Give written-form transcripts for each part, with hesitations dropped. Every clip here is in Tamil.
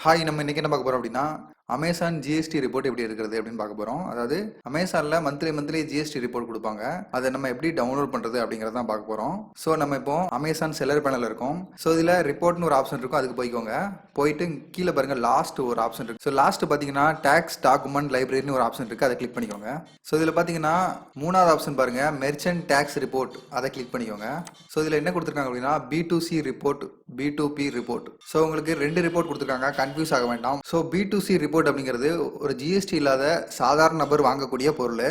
ஹாய், நம்ம இன்னைக்கு என்ன பார்க்க போறோம் அப்படின்னா, அமேசான் ஜிஎஸ்டி ரிப்போர்ட் எப்படி இருக்கிறது அப்படின்னு பார்க்க போறோம். அதாவது அமேசான்ல மந்த்லி ஜிஎஸ்டி ரிப்போர்ட் கொடுப்பாங்க. அதை நம்ம எப்படி டவுன்லோட் பண்றது அப்படிங்கறத தான் பார்க்க போறோம். ஸோ நம்ம இப்போ அமேசான் செல்லர் பேனல் இருக்கும். ஸோ இதுல ரிப்போர்ட்னு ஒரு ஆப்ஷன் இருக்கும், அதுக்கு போய்க்கோங்க. போயிட்டு கீழே பாருங்க லாஸ்ட் ஒரு ஆப்ஷன் இருக்கு. ஸோ லாஸ்ட் பாத்தீங்கன்னா டாக்ஸ் டாக்குமெண்ட் லைப்ரரின்னு ஒரு ஆப்ஷன் இருக்கு, அதை கிளிக் பண்ணிக்கோங்க. ஸோ இதுல பாத்தீங்கன்னா மூணாவது ஆப்ஷன் பாருங்க, மெர்ச்சன்ட் டாக்ஸ் ரிப்போர்ட், அதை கிளிக் பண்ணிக்கோங்க. ஸோ இதுல என்ன கொடுத்துருக்காங்க அப்படின்னா B2C report, B2B report. So உங்களுக்கு 2 ரிப்போர்ட் கொடுத்துருக்காங்க, கன்ஃபியூஸ் ஆக வேண்டாம். ஸோ B2C ரிப்போர்ட் அப்படிங்கிறது ஒரு ஜிஎஸ்டி இல்லாத சாதாரண நபர் வாங்கக்கூடிய பொருள்.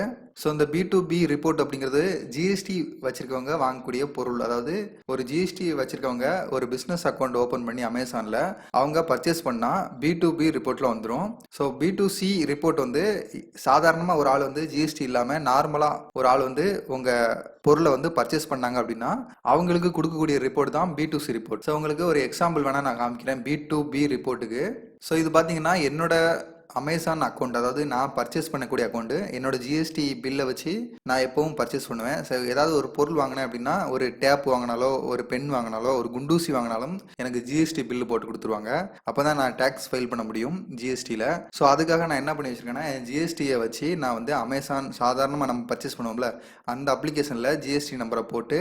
ஸோ இந்த B2B ரிப்போர்ட் அப்படிங்கிறது ஜிஎஸ்டி வச்சிருக்கவங்க வாங்கக்கூடிய பொருள். அதாவது ஒரு ஜிஎஸ்டி வச்சிருக்கவங்க ஒரு பிஸ்னஸ் அக்கௌண்ட் ஓப்பன் பண்ணி அமேசானில் அவங்க பர்ச்சேஸ் பண்ணால் B2B ரிப்போர்ட்டில் வந்துடும். ஸோ B2C ரிப்போர்ட் வந்து சாதாரணமாக ஒரு ஆள் வந்து ஜிஎஸ்டி இல்லாமல் நார்மலாக ஒரு ஆள் வந்து உங்கள் பொருளை வந்து பர்ச்சேஸ் பண்ணாங்க அப்படின்னா அவங்களுக்கு கொடுக்கக்கூடிய ரிப்போர்ட் தான் B2C ரிப்போர்ட். ஸோ உங்களுக்கு ஒரு எக்ஸாம்பிள் வேணால் நான் காமிக்கிறேன் B2B ரிப்போர்ட்டுக்கு. ஸோ இது பார்த்தீங்கன்னா என்னோட அமேசான் அக்கௌண்ட், அதாவது நான் பர்ச்சேஸ் பண்ணக்கூடிய அக்கௌண்ட், என்னோட ஜிஎஸ்டி பில்லை வச்சு நான் எப்பவும் பர்ச்சேஸ் பண்ணுவேன். ஸோ ஏதாவது ஒரு பொருள் வாங்கினேன் அப்படின்னா, ஒரு டேப் வாங்கினாலோ ஒரு பென் வாங்கினாலோ ஒரு குண்டூசி வாங்கினாலும் எனக்கு ஜிஎஸ்டி பில்லு போட்டு கொடுத்துருவாங்க. அப்போ தான் நான் டேக்ஸ் ஃபைல் பண்ண முடியும் ஜிஎஸ்டியில். ஸோ அதுக்காக நான் என்ன பண்ணி வச்சிருக்கேன்னா, என் ஜிஎஸ்டியை வச்சு நான் வந்து அமேசான் சாதாரணமாக நம்ம பர்ச்சேஸ் பண்ணுவோம்ல அந்த அப்ளிகேஷனில் ஜிஎஸ்டி நம்பரை போட்டு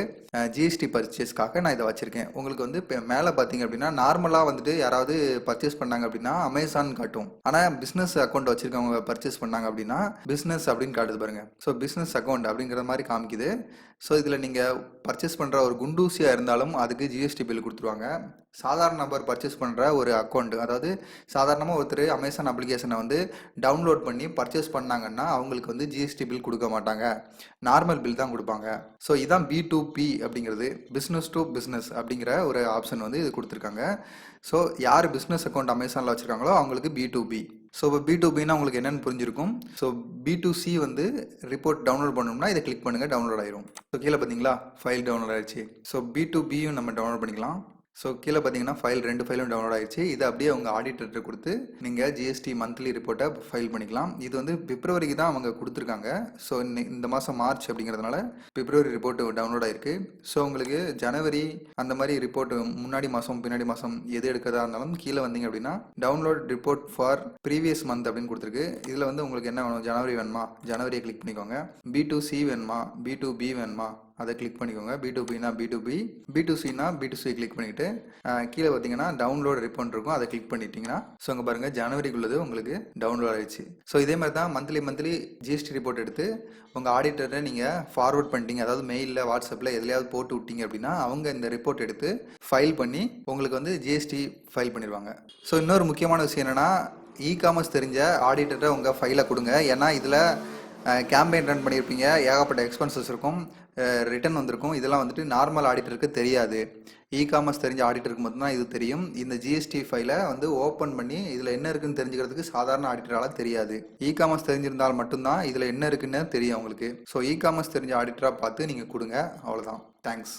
ஜிஎஸ்டி பர்ச்சேஸ்க்காக நான் இதை வச்சிருக்கேன். உங்களுக்கு வந்து இப்போ மேலே பார்த்தீங்க அப்படின்னா நார்மலாக வந்துட்டு யாராவது பர்ச்சேஸ் பண்ணாங்க அப்படின்னா அமேசான் காட்டும். ஆனால் பிஸ்னஸ் அக்கௌண்ட் வச்சிருக்கவங்க பர்ச்சேஸ் பண்ணாங்க அப்படின்னா பிஸ்னஸ் அப்படின்னு காட்டுது பாருங்க. ஸோ பிஸ்னஸ் அக்கௌண்ட் அப்படிங்கிற மாதிரி காமிக்குது. ஸோ இதில் நீங்கள் பர்ச்சேஸ் பண்ணுற ஒரு குண்டூசியாக இருந்தாலும் அதுக்கு ஜிஎஸ்டி பில் கொடுத்துருவாங்க. சாதாரண நபர் பர்ச்சேஸ் பண்ணுற ஒரு அக்கௌண்ட், அதாவது சாதாரணமாக ஒருத்தர் அமேசான் அப்ளிகேஷனை வந்து டவுன்லோட் பண்ணி பர்ச்சேஸ் பண்ணாங்கன்னா அவங்களுக்கு வந்து ஜிஎஸ்டி பில் கொடுக்க மாட்டாங்க, நார்மல் பில் தான் கொடுப்பாங்க. ஸோ இதான் B2B அப்படிங்கிறது, பிஸ்னஸ் டு பிஸ்னஸ் அப்படிங்கிற ஒரு ஆப்ஷன் வந்து இது கொடுத்துருக்காங்க. ஸோ யார் பிஸ்னஸ் அக்கௌண்ட் அமேசானில் வச்சுருக்காங்களோ அவங்களுக்கு B2B. ஸோ இப்போ B2Bனா உங்களுக்கு என்னென்னு புரிஞ்சிருக்கும். ஸோ B2C வந்து ரிப்போர்ட் டவுன்லோட் பண்ணணும்னா இதை கிளிக் பண்ணுங்கள், டவுன்லோட் ஆயிரும். ஸோ கீழே பார்த்தீங்களா ஃபைல் டவுன்லோட் ஆயிடுச்சு. ஸோ B2Bயும் நம்ம டவுன்லோட் பண்ணிக்கலாம். ஸோ கீழே பார்த்தீங்கன்னா ஃபைல் 2 ஃபைலும் டவுன்லோட் ஆயிடுச்சு. இது அப்படியே உங்கள் ஆடிட்டர்கிட்ட கொடுத்து நீங்கள் ஜிஎஸ்டி மந்த்லி ரிப்போர்ட்டை ஃபைல் பண்ணிக்கலாம். இது வந்து பிப்ரவரிக்கு தான் அவங்க கொடுத்துருக்காங்க. ஸோ இந்த மாதம் மார்ச் அப்படிங்கிறதுனால பிப்ரவரி ரிப்போர்ட்டு டவுன்லோட் ஆயிருக்கு. ஸோ உங்களுக்கு ஜனவரி அந்த மாதிரி ரிப்போர்ட் முன்னாடி மாதம் பின்னாடி மாதம் எது எடுக்கிறதா இருந்தாலும் கீழே வந்தீங்க அப்படின்னா download report for previous month அப்படின்னு கொடுத்துருக்கு. இதில் வந்து உங்களுக்கு என்ன வேணும், ஜனவரி வேணுமா ஜனவரியை கிளிக் பண்ணிக்கோங்க. B2C வேணுமா B2B வேணுமா அதை கிளிக் பண்ணிக்கோங்க. B2Bனா B2B, B2Cனா B2C கிளிக் பண்ணிவிட்டு கீழே பார்த்தீங்கன்னா டவுன்லோட் ரிப்போர்ட் இருக்கும், அதை கிளிக் பண்ணிட்டீங்கன்னா ஸோ அங்கே பாருங்கள் ஜனவரிக்குள்ளது உங்களுக்கு டவுன்லோட் ஆயிடுச்சு. ஸோ இதே மாதிரி தான் மந்த்லி ஜிஎஸ்டி ரிப்போர்ட் எடுத்து உங்கள் ஆடிட்டரை நீங்கள் ஃபார்வர்ட் பண்ணிட்டீங்க, அதாவது மெயிலில் வாட்ஸ்அப்பில் எதுலையாவது போட்டு விட்டீங்க அப்படின்னா அவங்க இந்த ரிப்போர்ட் எடுத்து ஃபைல் பண்ணி உங்களுக்கு வந்து ஜிஎஸ்டி ஃபைல் பண்ணிடுவாங்க. ஸோ இன்னொரு முக்கியமான விஷயம் என்னென்னா, இகாமர்ஸ் தெரிஞ்ச ஆடிட்டரை உங்கள் ஃபைலை கொடுங்க. ஏன்னா இதில் கேம்பெயின் ரன் பண்ணியிருப்பீங்க, ஏகப்பட்ட எக்ஸ்பென்சஸ் இருக்கும், ரிட்டர்ன் வந்திருக்கும். இதெல்லாம் வந்துட்டு நார்மல் ஆடிட்டருக்கு தெரியாது. இகாமர்ஸ் தெரிஞ்ச ஆடிட்டருக்கு மட்டும்தான் இது தெரியும். இந்த ஜிஎஸ்டி ஃபைலை வந்து ஓப்பன் பண்ணி இதில் என்ன இருக்குன்னு தெரிஞ்சுக்கிறதுக்கு சாதாரண ஆடிட்டரால் தெரியாது. இகாமர்ஸ் தெரிஞ்சிருந்தால் மட்டும்தான் இதில் என்ன இருக்குன்னு தெரியும் உங்களுக்கு. ஸோ இகாமர்ஸ் தெரிஞ்ச ஆடிட்டராக பார்த்து நீங்கள் கொடுங்க, அவ்வளோதான். தேங்க்ஸ்.